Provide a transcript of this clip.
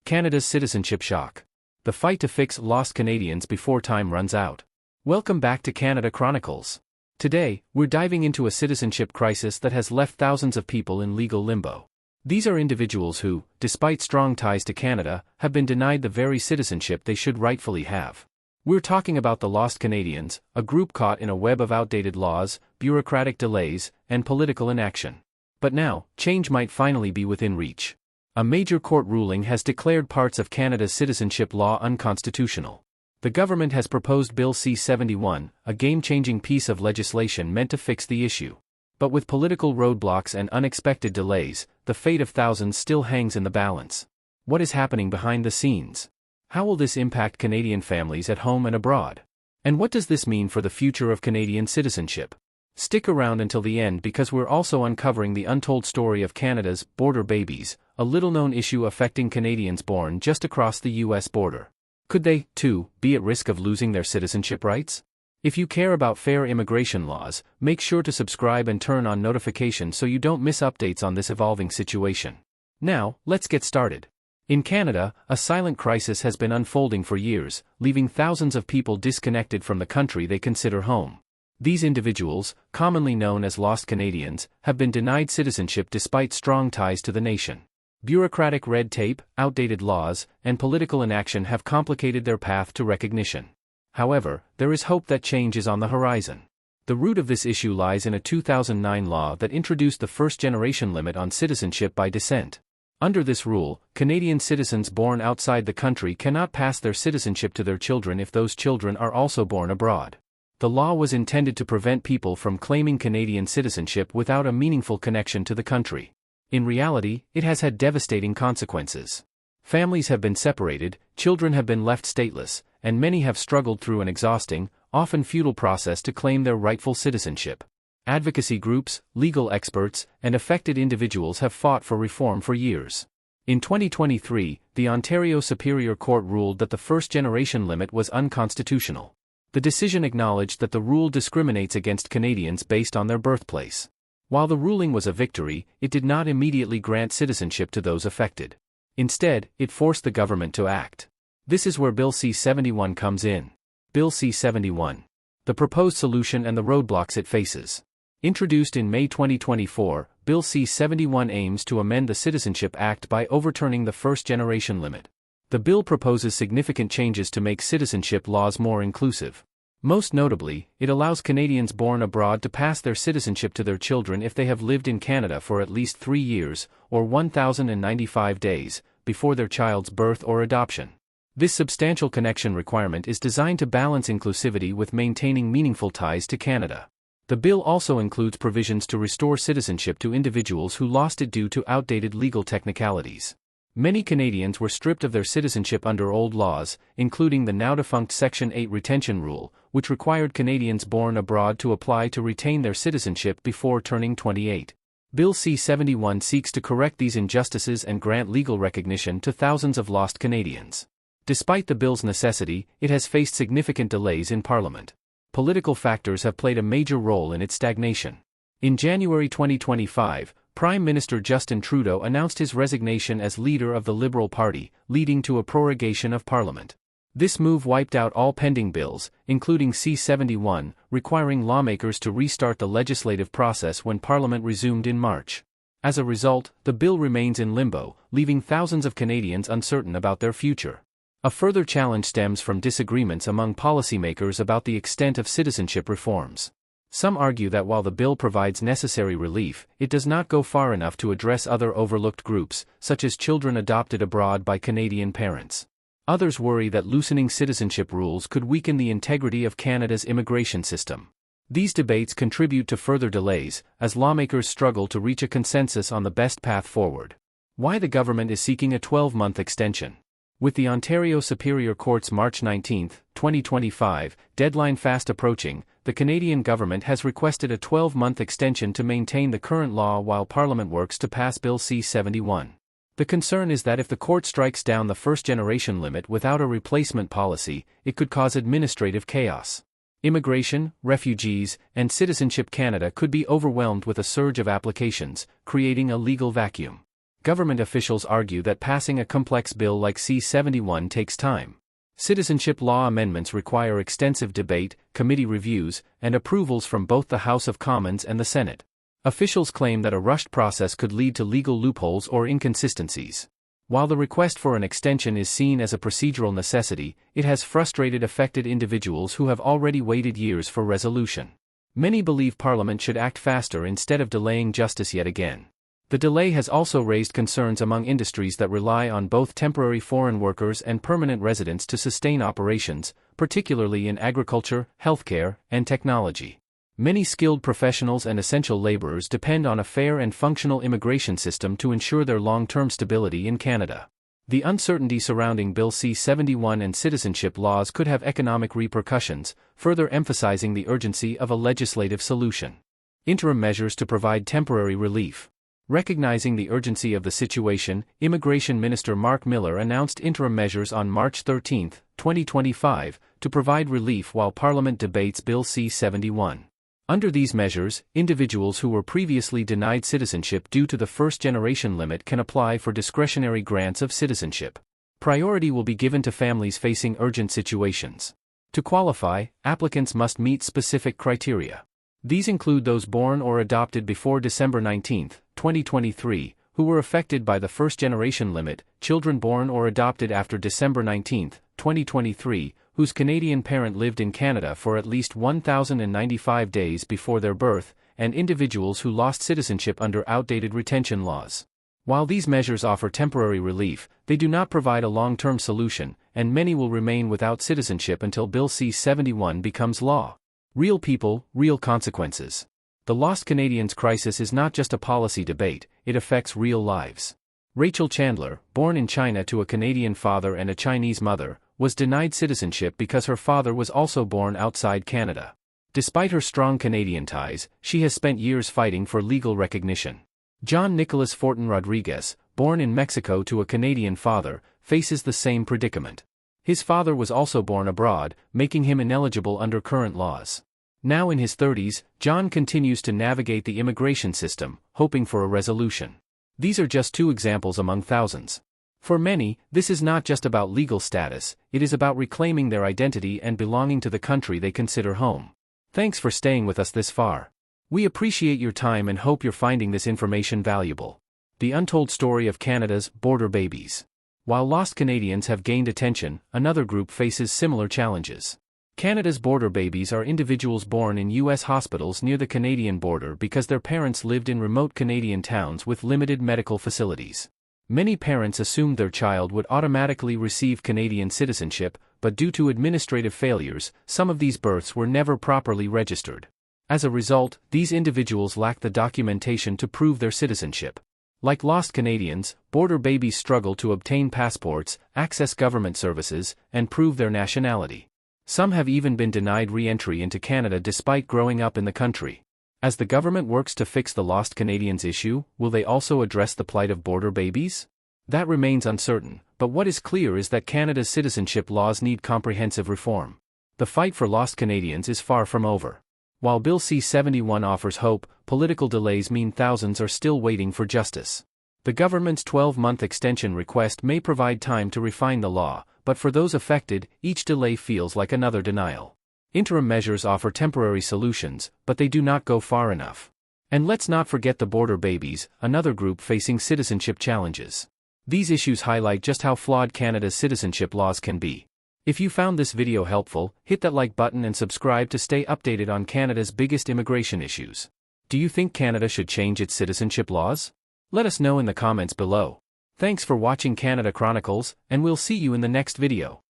Canada's citizenship shock. The fight to fix lost Canadians before time runs out. Welcome back to Canada Chronicles. Today, we're diving into a citizenship crisis that has left thousands of people in legal limbo. These are individuals who, despite strong ties to Canada, have been denied the very citizenship they should rightfully have. We're talking about the Lost Canadians, a group caught in a web of outdated laws, bureaucratic delays, and political inaction. But now, change might finally be within reach. A major court ruling has declared parts of Canada's citizenship law unconstitutional. The government has proposed Bill C-71, a game-changing piece of legislation meant to fix the issue. But with political roadblocks and unexpected delays, the fate of thousands still hangs in the balance. What is happening behind the scenes? How will this impact Canadian families at home and abroad? And what does this mean for the future of Canadian citizenship? Stick around until the end because we're also uncovering the untold story of Canada's border babies, a little-known issue affecting Canadians born just across the U.S. border. Could they, too, be at risk of losing their citizenship rights? If you care about fair immigration laws, make sure to subscribe and turn on notifications so you don't miss updates on this evolving situation. Now, let's get started. In Canada, a silent crisis has been unfolding for years, leaving thousands of people disconnected from the country they consider home. These individuals, commonly known as Lost Canadians, have been denied citizenship despite strong ties to the nation. Bureaucratic red tape, outdated laws, and political inaction have complicated their path to recognition. However, there is hope that change is on the horizon. The root of this issue lies in a 2009 law that introduced the first-generation limit on citizenship by descent. Under this rule, Canadian citizens born outside the country cannot pass their citizenship to their children if those children are also born abroad. The law was intended to prevent people from claiming Canadian citizenship without a meaningful connection to the country. In reality, it has had devastating consequences. Families have been separated, children have been left stateless, and many have struggled through an exhausting, often futile process to claim their rightful citizenship. Advocacy groups, legal experts, and affected individuals have fought for reform for years. In 2023, the Ontario Superior Court ruled that the first-generation limit was unconstitutional. The decision acknowledged that the rule discriminates against Canadians based on their birthplace. While the ruling was a victory, it did not immediately grant citizenship to those affected. Instead, it forced the government to act. This is where Bill C-71 comes in. Bill C-71. The proposed solution and the roadblocks it faces. Introduced in May 2024, Bill C-71 aims to amend the Citizenship Act by overturning the first-generation limit. The bill proposes significant changes to make citizenship laws more inclusive. Most notably, it allows Canadians born abroad to pass their citizenship to their children if they have lived in Canada for at least 3 years, or 1,095 days, before their child's birth or adoption. This substantial connection requirement is designed to balance inclusivity with maintaining meaningful ties to Canada. The bill also includes provisions to restore citizenship to individuals who lost it due to outdated legal technicalities. Many Canadians were stripped of their citizenship under old laws, including the now-defunct Section 8 retention rule, which required Canadians born abroad to apply to retain their citizenship before turning 28. Bill C-71 seeks to correct these injustices and grant legal recognition to thousands of lost Canadians. Despite the bill's necessity, it has faced significant delays in Parliament. Political factors have played a major role in its stagnation. In January 2025, Prime Minister Justin Trudeau announced his resignation as leader of the Liberal Party, leading to a prorogation of Parliament. This move wiped out all pending bills, including C-71, requiring lawmakers to restart the legislative process when Parliament resumed in March. As a result, the bill remains in limbo, leaving thousands of Canadians uncertain about their future. A further challenge stems from disagreements among policymakers about the extent of citizenship reforms. Some argue that while the bill provides necessary relief, it does not go far enough to address other overlooked groups, such as children adopted abroad by Canadian parents. Others worry that loosening citizenship rules could weaken the integrity of Canada's immigration system. These debates contribute to further delays, as lawmakers struggle to reach a consensus on the best path forward. Why the government is seeking a 12-month extension. With the Ontario Superior Court's March 19, 2025, deadline fast approaching, the Canadian government has requested a 12-month extension to maintain the current law while Parliament works to pass Bill C-71. The concern is that if the court strikes down the first-generation limit without a replacement policy, it could cause administrative chaos. Immigration, refugees, and Citizenship Canada could be overwhelmed with a surge of applications, creating a legal vacuum. Government officials argue that passing a complex bill like C-71 takes time. Citizenship law amendments require extensive debate, committee reviews, and approvals from both the House of Commons and the Senate. Officials claim that a rushed process could lead to legal loopholes or inconsistencies. While the request for an extension is seen as a procedural necessity, it has frustrated affected individuals who have already waited years for resolution. Many believe Parliament should act faster instead of delaying justice yet again. The delay has also raised concerns among industries that rely on both temporary foreign workers and permanent residents to sustain operations, particularly in agriculture, healthcare, and technology. Many skilled professionals and essential laborers depend on a fair and functional immigration system to ensure their long-term stability in Canada. The uncertainty surrounding Bill C-71 and citizenship laws could have economic repercussions, further emphasizing the urgency of a legislative solution. Interim measures to provide temporary relief. Recognizing the urgency of the situation, Immigration Minister Mark Miller announced interim measures on March 13, 2025, to provide relief while Parliament debates Bill C-71. Under these measures, individuals who were previously denied citizenship due to the first-generation limit can apply for discretionary grants of citizenship. Priority will be given to families facing urgent situations. To qualify, applicants must meet specific criteria. These include those born or adopted before December 19, 2023, who were affected by the first-generation limit, children born or adopted after December 19, 2023, whose Canadian parent lived in Canada for at least 1,095 days before their birth, and individuals who lost citizenship under outdated retention laws. While these measures offer temporary relief, they do not provide a long-term solution, and many will remain without citizenship until Bill C-71 becomes law. Real people, real consequences. The Lost Canadians crisis is not just a policy debate, it affects real lives. Rachel Chandler, born in China to a Canadian father and a Chinese mother, was denied citizenship because her father was also born outside Canada. Despite her strong Canadian ties, she has spent years fighting for legal recognition. John Nicholas Fortin Rodriguez, born in Mexico to a Canadian father, faces the same predicament. His father was also born abroad, making him ineligible under current laws. Now in his 30s, John continues to navigate the immigration system, hoping for a resolution. These are just two examples among thousands. For many, this is not just about legal status, it is about reclaiming their identity and belonging to the country they consider home. Thanks for staying with us this far. We appreciate your time and hope you're finding this information valuable. The untold story of Canada's border babies. While Lost Canadians have gained attention, another group faces similar challenges. Canada's border babies are individuals born in U.S. hospitals near the Canadian border because their parents lived in remote Canadian towns with limited medical facilities. Many parents assumed their child would automatically receive Canadian citizenship, but due to administrative failures, some of these births were never properly registered. As a result, these individuals lack the documentation to prove their citizenship. Like Lost Canadians, border babies struggle to obtain passports, access government services, and prove their nationality. Some have even been denied re-entry into Canada despite growing up in the country. As the government works to fix the Lost Canadians issue, will they also address the plight of border babies? That remains uncertain, but what is clear is that Canada's citizenship laws need comprehensive reform. The fight for Lost Canadians is far from over. While Bill C-71 offers hope, political delays mean thousands are still waiting for justice. The government's 12-month extension request may provide time to refine the law, but for those affected, each delay feels like another denial. Interim measures offer temporary solutions, but they do not go far enough. And let's not forget the border babies, another group facing citizenship challenges. These issues highlight just how flawed Canada's citizenship laws can be. If you found this video helpful, hit that like button and subscribe to stay updated on Canada's biggest immigration issues. Do you think Canada should change its citizenship laws? Let us know in the comments below. Thanks for watching Canada Chronicles, and we'll see you in the next video.